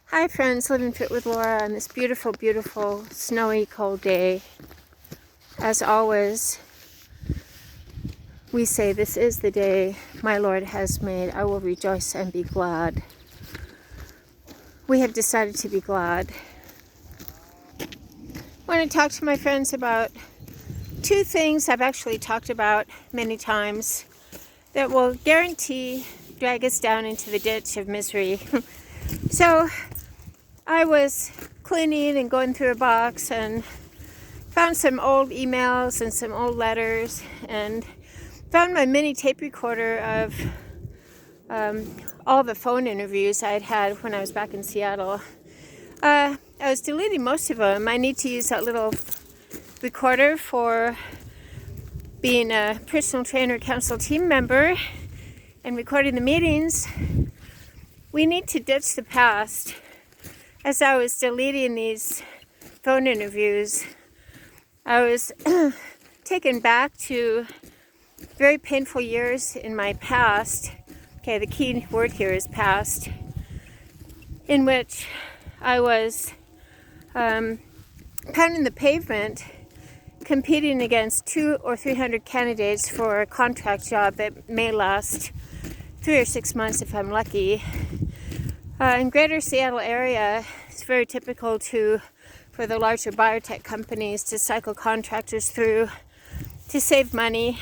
Hi friends, Living Fit with Laura on this beautiful, beautiful, snowy, cold day. As always, we say this is the day my Lord has made. I will rejoice and be glad. We have decided to be glad. I want to talk to my friends about two things I've actually talked about many times that will guarantee drag us down into the ditch of misery. So I was cleaning and going through a box and found some old emails and some old letters and found my mini tape recorder of all the phone interviews I'd had when I was back in Seattle. I was deleting most of them. I need to use that little recorder for being a personal trainer council team member and recording the meetings. We need to ditch the past. As I was deleting these phone interviews, I was taken back to very painful years in my past. Okay, the key word here is past, in which I was pounding the pavement, competing against 200 or 300 candidates for a contract job that may last 3 or 6 months if I'm lucky. In greater Seattle area, it's very typical for the larger biotech companies to cycle contractors through to save money.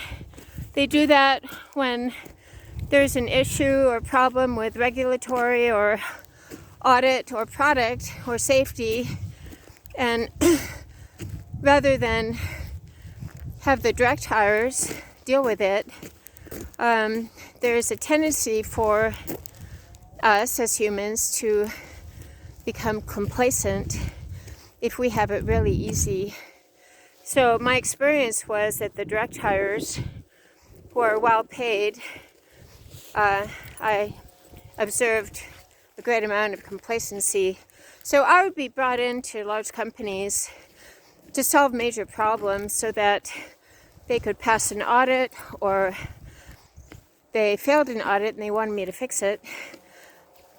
They do that when there's an issue or problem with regulatory or audit or product or safety, and rather than have the direct hires deal with it, there's a tendency for us as humans to become complacent if we have it really easy. So my experience was that the direct hires who are well paid, I observed a great amount of complacency. So I would be brought into large companies to solve major problems so that they could pass an audit, or they failed an audit and they wanted me to fix it.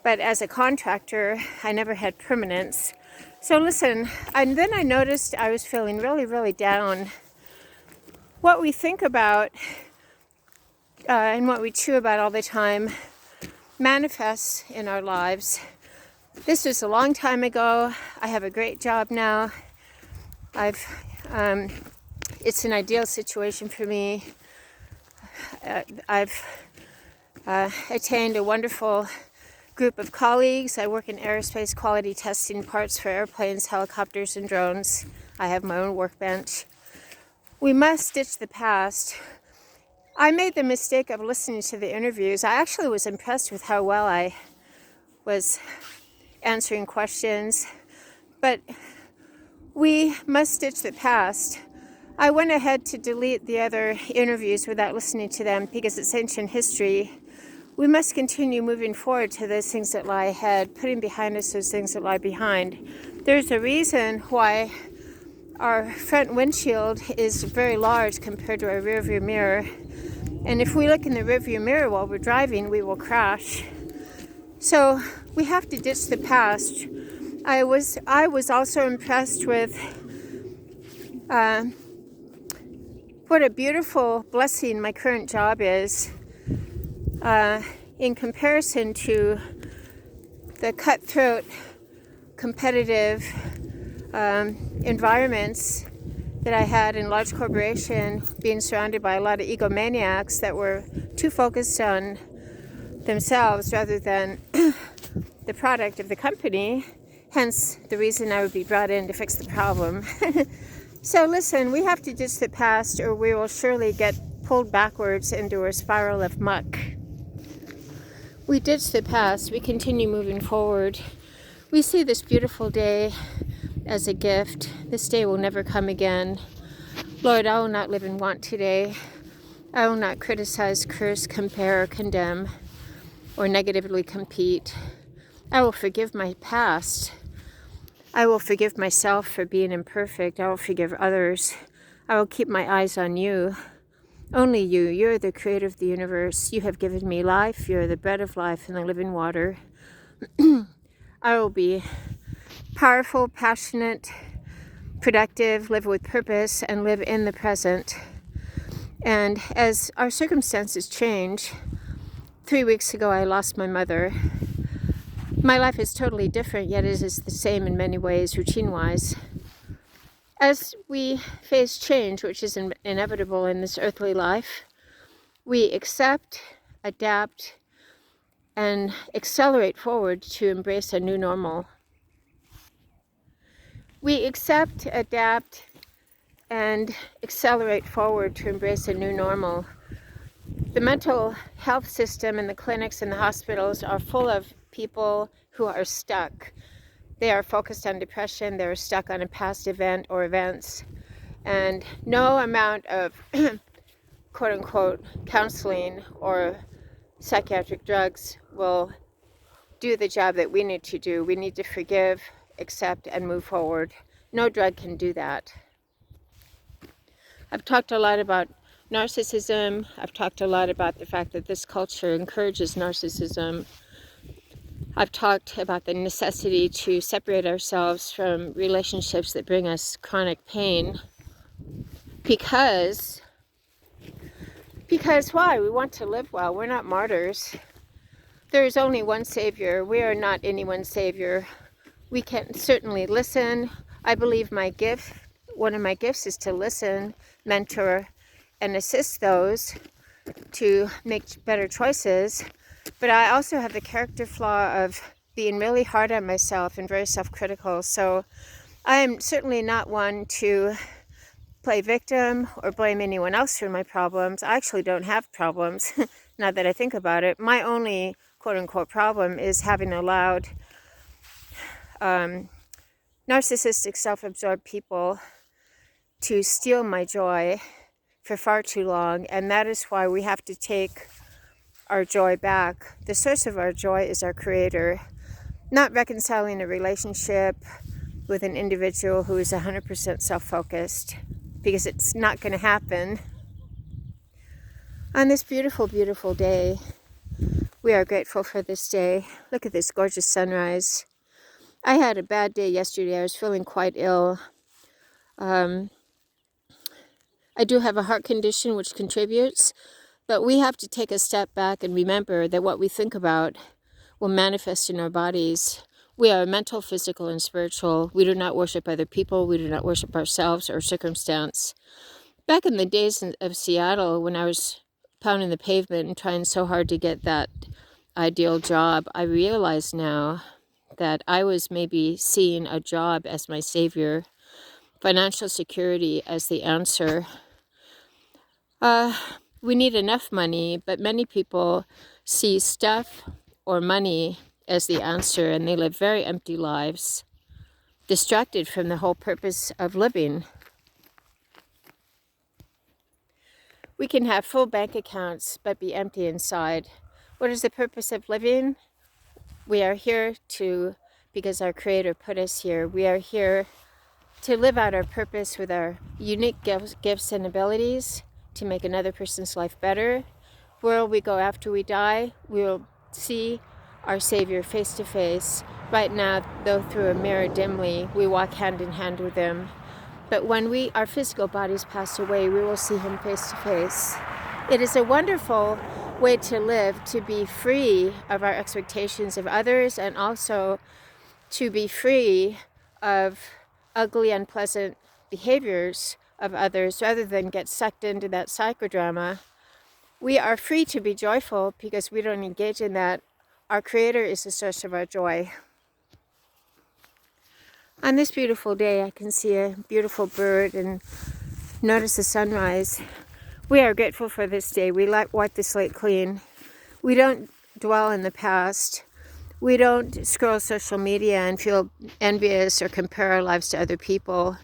But as a contractor, I never had permanence. So listen, and then I noticed I was feeling really, really down. What we think about and what we chew about all the time manifests in our lives. This was a long time ago. I have a great job now. It's an ideal situation for me. I've attained a wonderful group of colleagues. I work in aerospace quality testing parts for airplanes, helicopters, and drones. I have my own workbench. We must ditch the past. I made the mistake of listening to the interviews. I actually was impressed with how well I was answering questions, but we must ditch the past. I went ahead to delete the other interviews without listening to them because it's ancient history. We must continue moving forward to those things that lie ahead, putting behind us those things that lie behind. There's a reason why our front windshield is very large compared to our rearview mirror. And if we look in the rearview mirror while we're driving, we will crash. So we have to ditch the past. I was also impressed with what a beautiful blessing my current job is. In comparison to the cutthroat, competitive environments that I had in large corporation, being surrounded by a lot of egomaniacs that were too focused on themselves rather than the product of the company, hence the reason I would be brought in to fix the problem. So listen, we have to ditch the past or we will surely get pulled backwards into a spiral of muck. We ditch the past, we continue moving forward. We see this beautiful day as a gift. This day will never come again. Lord, I will not live in want today. I will not criticize, curse, compare, or condemn, or negatively compete. I will forgive my past. I will forgive myself for being imperfect. I will forgive others. I will keep my eyes on you. Only you. You're the creator of the universe. You have given me life. You're the bread of life and the living water. I will be powerful, passionate, productive, live with purpose, and live in the present. And as our circumstances change, 3 weeks ago I lost my mother. My life is totally different, yet it is the same in many ways, routine-wise. As we face change, which is inevitable in this earthly life, we accept, adapt, and accelerate forward to embrace a new normal. We accept, adapt, and accelerate forward to embrace a new normal. The mental health system and the clinics and the hospitals are full of people who are stuck. They are focused on depression, they're stuck on a past event or events, and no amount of quote-unquote counseling or psychiatric drugs will do the job that we need to do. We need to forgive, accept, and move forward. No drug can do that. I've talked a lot about narcissism. I've talked a lot about the fact that this culture encourages narcissism. I've talked about the necessity to separate ourselves from relationships that bring us chronic pain. Because why? We want to live well. We're not martyrs. There is only one Savior. We are not anyone's Savior. We can certainly listen. I believe one of my gifts is to listen, mentor, and assist those to make better choices. But I also have the character flaw of being really hard on myself and very self-critical. So I am certainly not one to play victim or blame anyone else for my problems. I actually don't have problems, now that I think about it. My only quote-unquote problem is having allowed narcissistic, self-absorbed people to steal my joy for far too long, and that is why we have to take our joy back. The source of our joy is our Creator, not reconciling a relationship with an individual who is 100% self-focused, because it's not going to happen. On this beautiful, beautiful day, we are grateful for this day. Look at this gorgeous sunrise. I had a bad day yesterday. I was feeling quite ill. I do have a heart condition which contributes, but we have to take a step back and remember that what we think about will manifest in our bodies. We are mental, physical, and spiritual. We do not worship other people. We do not worship ourselves or circumstance. Back in the days of Seattle, when I was pounding the pavement and trying so hard to get that ideal job, I realize now that I was maybe seeing a job as my savior, financial security as the answer. We need enough money, but many people see stuff or money as the answer, and they live very empty lives, distracted from the whole purpose of living. We can have full bank accounts, but be empty inside. What is the purpose of living? We are here because our Creator put us here. We are here to live out our purpose with our unique gifts and abilities to make another person's life better. Where will we go after we die? We will see our Savior face to face. Right now, though through a mirror dimly, we walk hand in hand with Him. But when our physical bodies pass away, we will see Him face to face. It is a wonderful way to live, to be free of our expectations of others, and also to be free of ugly, unpleasant behaviors of others, rather than get sucked into that psychodrama. We are free to be joyful because we don't engage in that. Our Creator is the source of our joy. On this beautiful day, I can see a beautiful bird and notice the sunrise. We are grateful for this day. We wipe the slate clean. We don't dwell in the past. We don't scroll social media and feel envious or compare our lives to other people.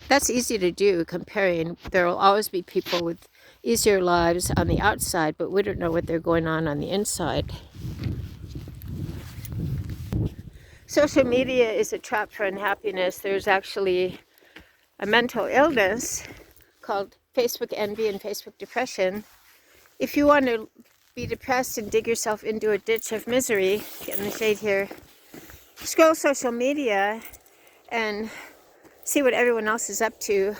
That's easy to do, comparing. There will always be people with easier lives on the outside, but we don't know what they're going on the inside. Social media is a trap for unhappiness. There's actually a mental illness called Facebook envy and Facebook depression. If you want to be depressed and dig yourself into a ditch of misery, get in the shade here, scroll social media and see what everyone else is up to.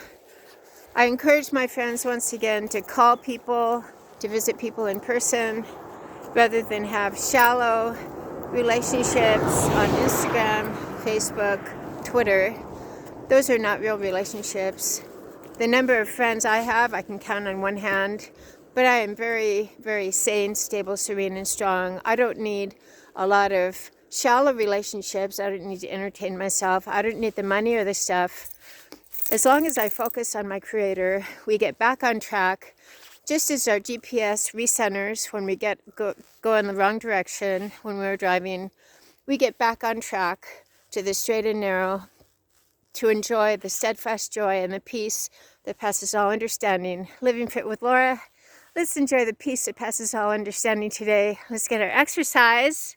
I encourage my friends once again to call people, to visit people in person, rather than have shallow relationships on Instagram, Facebook, Twitter. Those are not real relationships. The number of friends I have, I can count on one hand, but I am very, very sane, stable, serene, and strong. I don't need a lot of shallow relationships. I don't need to entertain myself. I don't need the money or the stuff. As long as I focus on my Creator, we get back on track, just as our GPS recenters when we go in the wrong direction when we're driving. We get back on track to the straight and narrow, to enjoy the steadfast joy and the peace that passes all understanding. Living Fit with Laura. Let's enjoy the peace that passes all understanding today. Let's get our exercise.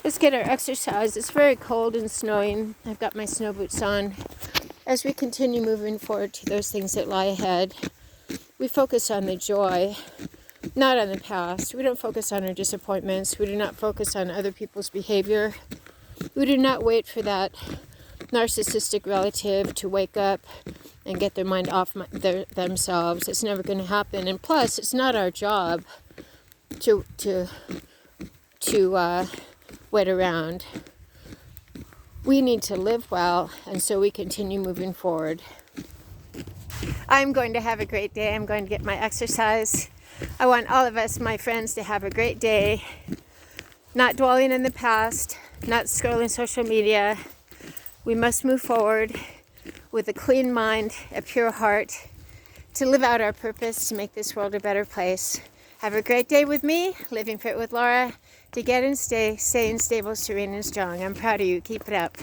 It's very cold and snowing. I've got my snow boots on. As we continue moving forward to those things that lie ahead, we focus on the joy, not on the past. We don't focus on our disappointments. We do not focus on other people's behavior. We do not wait for that narcissistic relative to wake up and get their mind off themselves. It's never going to happen. And plus, it's not our job to wait around. We need to live well, and so we continue moving forward. I'm going to have a great day. I'm going to get my exercise. I want all of us, my friends, to have a great day. Not dwelling in the past, not scrolling social media. We must move forward with a clean mind, a pure heart, to live out our purpose, to make this world a better place. Have a great day with me, Living Fit with Laura, to get and stay sane, stable, serene, and strong. I'm proud of you. Keep it up.